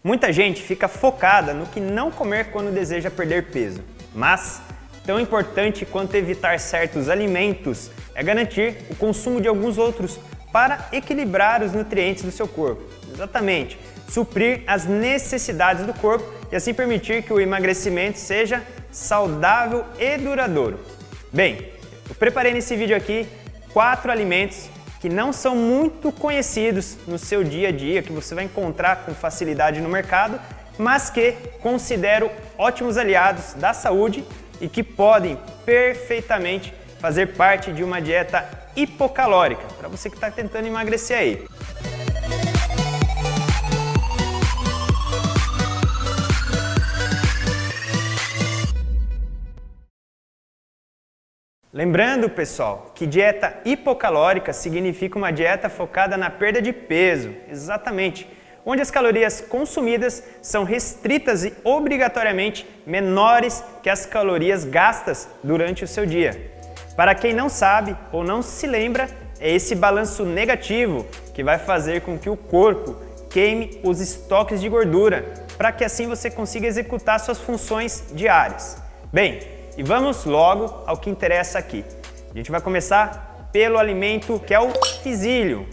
Muita gente fica focada no que não comer quando deseja perder peso, mas tão importante quanto evitar certos alimentos é garantir o consumo de alguns outros para equilibrar os nutrientes do seu corpo. Exatamente, suprir as necessidades do corpo e assim permitir que o emagrecimento seja saudável e duradouro. Bem, eu preparei nesse vídeo aqui 4 alimentos que não são muito conhecidos no seu dia a dia, que você vai encontrar com facilidade no mercado, mas que considero ótimos aliados da saúde e que podem perfeitamente fazer parte de uma dieta hipocalórica, para você que está tentando emagrecer aí. Lembrando, pessoal, que dieta hipocalórica significa uma dieta focada na perda de peso, exatamente, onde as calorias consumidas são restritas e obrigatoriamente menores que as calorias gastas durante o seu dia. Para quem não sabe ou não se lembra, é esse balanço negativo que vai fazer com que o corpo queime os estoques de gordura, para que assim você consiga executar suas funções diárias. Bem, e vamos logo ao que interessa aqui. A gente vai começar pelo alimento que é o Psyllium.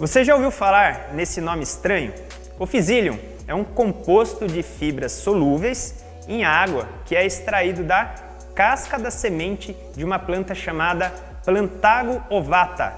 Você já ouviu falar nesse nome estranho? O Psyllium é um composto de fibras solúveis em água que é extraído da casca da semente de uma planta chamada Plantago ovata.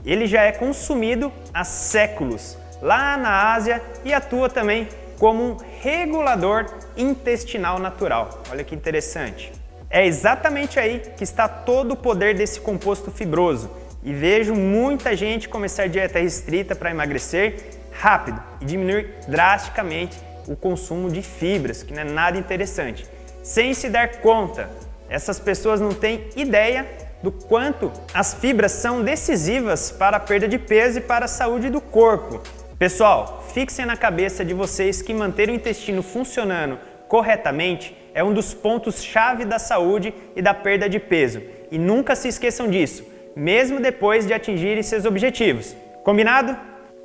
Ele já é consumido há séculos lá na Ásia e atua também como um regulador intestinal natural. Olha que interessante. É exatamente aí que está todo o poder desse composto fibroso e vejo muita gente começar dieta restrita para emagrecer rápido e diminuir drasticamente o consumo de fibras, que não é nada interessante. Sem se dar conta, essas pessoas não têm ideia do quanto as fibras são decisivas para a perda de peso e para a saúde do corpo. Pessoal, fixem na cabeça de vocês que manter o intestino funcionando corretamente é um dos pontos-chave da saúde e da perda de peso. E nunca se esqueçam disso, mesmo depois de atingirem seus objetivos. Combinado?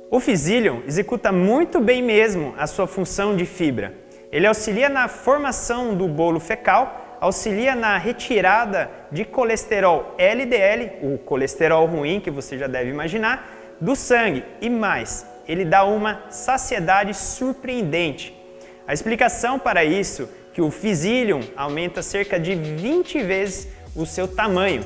O Psyllium executa muito bem mesmo a sua função de fibra. Ele auxilia na formação do bolo fecal, auxilia na retirada de colesterol LDL, o colesterol ruim que você já deve imaginar, do sangue e mais, ele dá uma saciedade surpreendente. A explicação para isso é que o Psyllium aumenta cerca de 20 vezes o seu tamanho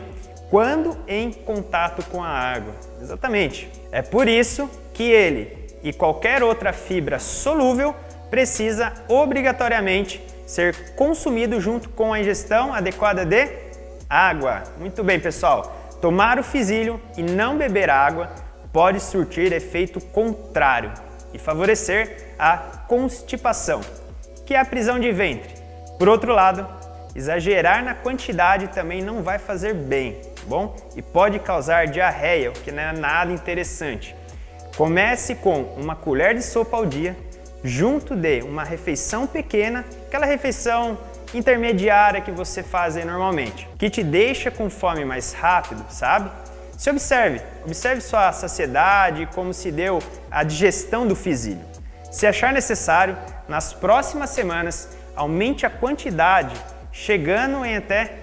quando em contato com a água. Exatamente. É por isso que ele e qualquer outra fibra solúvel precisa obrigatoriamente ser consumido junto com a ingestão adequada de água. Muito bem, pessoal. Tomar o Psyllium e não beber água pode surtir efeito contrário e favorecer a constipação, que é a prisão de ventre. Por outro lado, exagerar na quantidade também não vai fazer bem, tá bom? E pode causar diarreia, o que não é nada interessante. Comece com uma colher de sopa ao dia, junto de uma refeição pequena, aquela refeição intermediária que você faz aí normalmente, que te deixa com fome mais rápido, sabe? Se observe sua saciedade e como se deu a digestão do Psyllium. Se achar necessário, nas próximas semanas, aumente a quantidade, chegando em até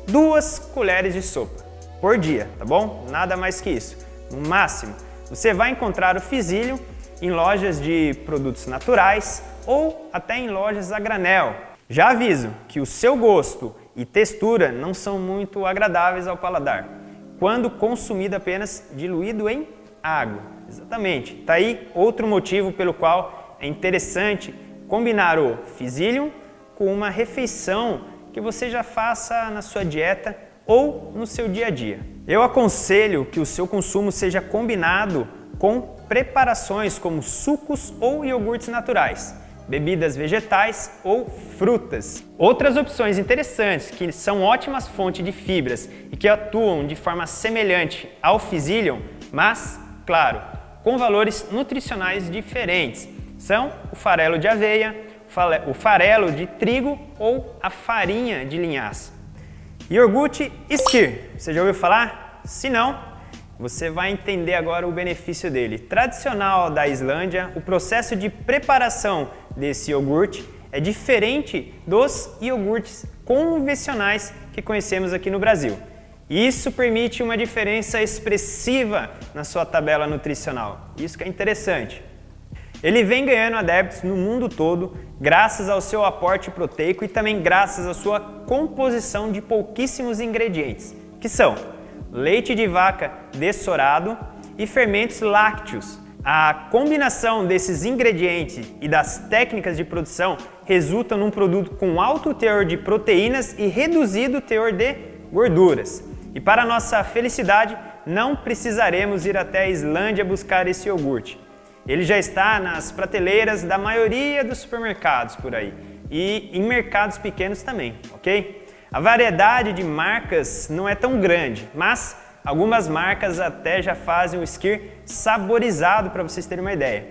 2 colheres de sopa por dia, tá bom? Nada mais que isso. No máximo, você vai encontrar o Psyllium em lojas de produtos naturais ou até em lojas a granel. Já aviso que o seu gosto e textura não são muito agradáveis ao paladar, quando consumido apenas diluído em água. Exatamente. Tá aí outro motivo pelo qual é interessante combinar o Psyllium com uma refeição que você já faça na sua dieta ou no seu dia a dia. Eu aconselho que o seu consumo seja combinado com preparações como sucos ou iogurtes naturais, bebidas vegetais ou frutas. Outras opções interessantes que são ótimas fontes de fibras e que atuam de forma semelhante ao Psyllium, mas, claro, com valores nutricionais diferentes, são o farelo de aveia, o farelo de trigo ou a farinha de linhaça. Iogurte Skyr, você já ouviu falar? Se não, você vai entender agora o benefício dele. Tradicional da Islândia, o processo de preparação desse iogurte é diferente dos iogurtes convencionais que conhecemos aqui no Brasil. Isso permite uma diferença expressiva na sua tabela nutricional. Isso que é interessante. Ele vem ganhando adeptos no mundo todo graças ao seu aporte proteico e também graças à sua composição de pouquíssimos ingredientes, que são leite de vaca dessorado e fermentos lácteos. A combinação desses ingredientes e das técnicas de produção resulta num produto com alto teor de proteínas e reduzido teor de gorduras. E para nossa felicidade, não precisaremos ir até a Islândia buscar esse iogurte. Ele já está nas prateleiras da maioria dos supermercados por aí e em mercados pequenos também, ok? A variedade de marcas não é tão grande, mas algumas marcas até já fazem o skyr saborizado para vocês terem uma ideia.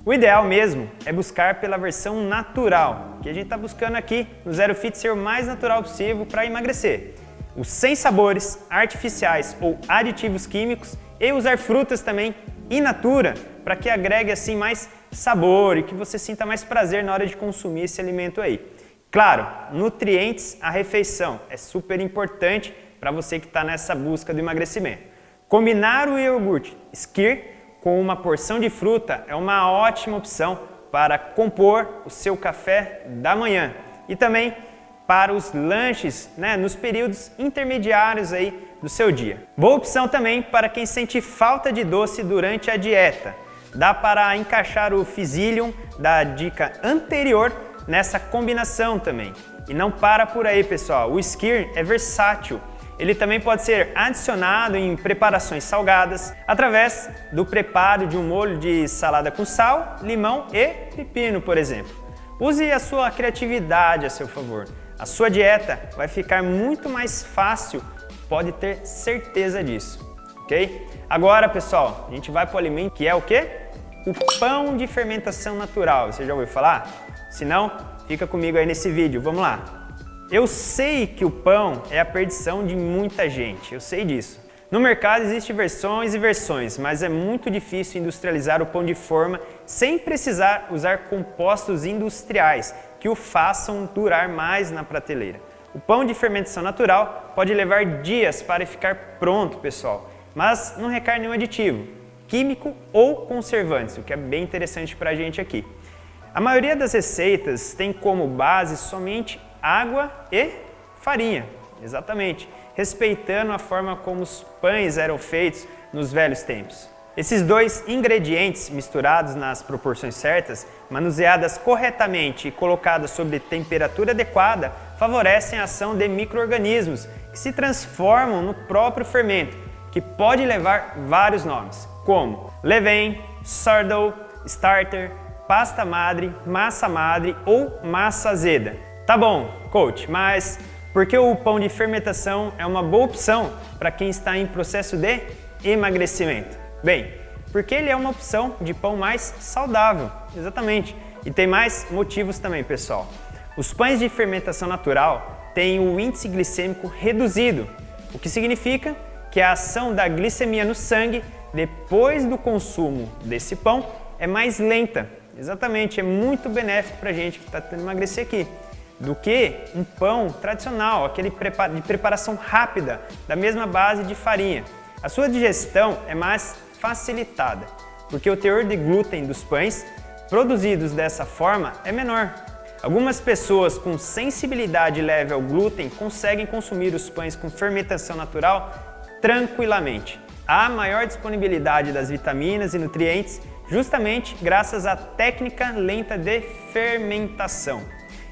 O ideal mesmo é buscar pela versão natural, que a gente está buscando aqui no Zero Fit ser o mais natural possível para emagrecer. Os sem sabores, artificiais ou aditivos químicos e usar frutas também in natura para que agregue assim mais sabor e que você sinta mais prazer na hora de consumir esse alimento aí. Claro, nutrientes à refeição é super importante para você que está nessa busca do emagrecimento. Combinar o iogurte skyr com uma porção de fruta é uma ótima opção para compor o seu café da manhã e também para os lanches, nos períodos intermediários aí do seu dia. Boa opção também para quem sente falta de doce durante a dieta. Dá para encaixar o Physilium da dica anterior nessa combinação também. E não para por aí, pessoal. O skyr é versátil. Ele também pode ser adicionado em preparações salgadas através do preparo de um molho de salada com sal, limão e pepino, por exemplo. Use a sua criatividade a seu favor. A sua dieta vai ficar muito mais fácil, pode ter certeza disso, ok? Agora, pessoal, a gente vai para o alimento que é o quê? O pão de fermentação natural. Você já ouviu falar? Se não, fica comigo aí nesse vídeo. Vamos lá. Eu sei que o pão é a perdição de muita gente, eu sei disso. No mercado existem versões e versões, mas é muito difícil industrializar o pão de forma sem precisar usar compostos industriais que o façam durar mais na prateleira. O pão de fermentação natural pode levar dias para ficar pronto, pessoal, mas não requer nenhum aditivo, químico ou conservantes, o que é bem interessante para a gente aqui. A maioria das receitas tem como base somente água e farinha, exatamente, respeitando a forma como os pães eram feitos nos velhos tempos. Esses dois ingredientes misturados nas proporções certas, manuseadas corretamente e colocadas sob temperatura adequada, favorecem a ação de micro-organismos que se transformam no próprio fermento, que pode levar vários nomes, como levain, sourdough, starter, pasta madre, massa madre ou massa azeda. Tá bom, coach, mas por que o pão de fermentação é uma boa opção para quem está em processo de emagrecimento? Bem, porque ele é uma opção de pão mais saudável, exatamente. E tem mais motivos também, pessoal. Os pães de fermentação natural têm o índice glicêmico reduzido, o que significa que a ação da glicemia no sangue depois do consumo desse pão é mais lenta. Exatamente, é muito benéfico para a gente que está tentando emagrecer aqui, do que um pão tradicional, aquele de preparação rápida, da mesma base de farinha. A sua digestão é mais facilitada, porque o teor de glúten dos pães produzidos dessa forma é menor. Algumas pessoas com sensibilidade leve ao glúten conseguem consumir os pães com fermentação natural tranquilamente. Há maior disponibilidade das vitaminas e nutrientes justamente graças à técnica lenta de fermentação.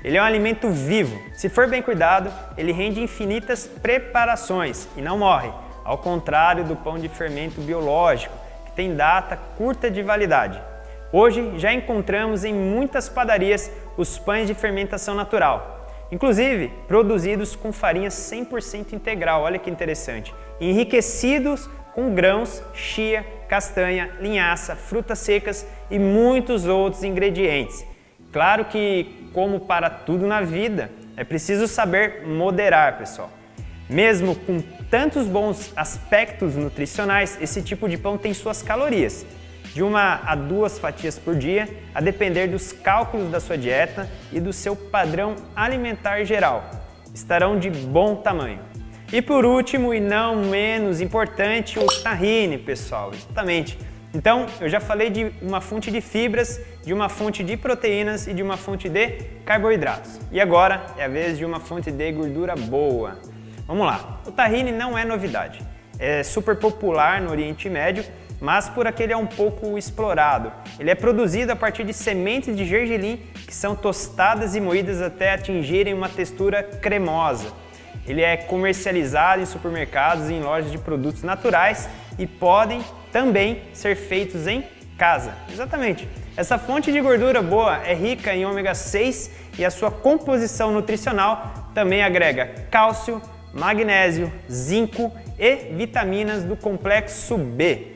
Ele é um alimento vivo. Se for bem cuidado, ele rende infinitas preparações e não morre, ao contrário do pão de fermento biológico, que tem data curta de validade. Hoje já encontramos em muitas padarias os pães de fermentação natural, inclusive produzidos com farinha 100% integral, olha que interessante, enriquecidos com grãos, chia, castanha, linhaça, frutas secas e muitos outros ingredientes. Claro que, como para tudo na vida, é preciso saber moderar, pessoal. Mesmo com tantos bons aspectos nutricionais, esse tipo de pão tem suas calorias. de 1 a 2 fatias por dia, a depender dos cálculos da sua dieta e do seu padrão alimentar geral. Estarão de bom tamanho. E por último, e não menos importante, o tahine, pessoal, exatamente. Então, eu já falei de uma fonte de fibras, de uma fonte de proteínas e de uma fonte de carboidratos. E agora é a vez de uma fonte de gordura boa. Vamos lá, o tahine não é novidade. É super popular no Oriente Médio, mas por aqui ele é um pouco explorado. Ele é produzido a partir de sementes de gergelim que são tostadas e moídas até atingirem uma textura cremosa. Ele é comercializado em supermercados e em lojas de produtos naturais e podem também ser feitos em casa. Exatamente. Essa fonte de gordura boa é rica em ômega 6 e a sua composição nutricional também agrega cálcio, magnésio, zinco e vitaminas do complexo B.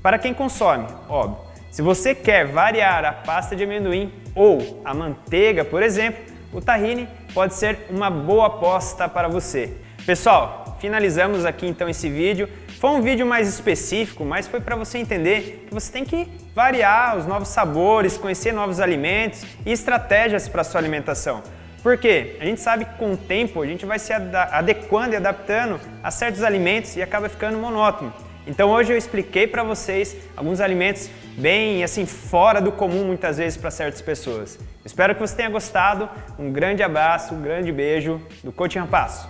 Para quem consome, óbvio. Se você quer variar a pasta de amendoim ou a manteiga, por exemplo, o tahine pode ser uma boa aposta para você. Pessoal, finalizamos aqui então esse vídeo. Foi um vídeo mais específico, mas foi para você entender que você tem que variar os novos sabores, conhecer novos alimentos e estratégias para a sua alimentação. Por quê? A gente sabe que com o tempo a gente vai se adequando e adaptando a certos alimentos e acaba ficando monótono. Então hoje eu expliquei para vocês alguns alimentos bem assim fora do comum muitas vezes para certas pessoas. Espero que você tenha gostado. Um grande abraço, um grande beijo do Coach Rampasso.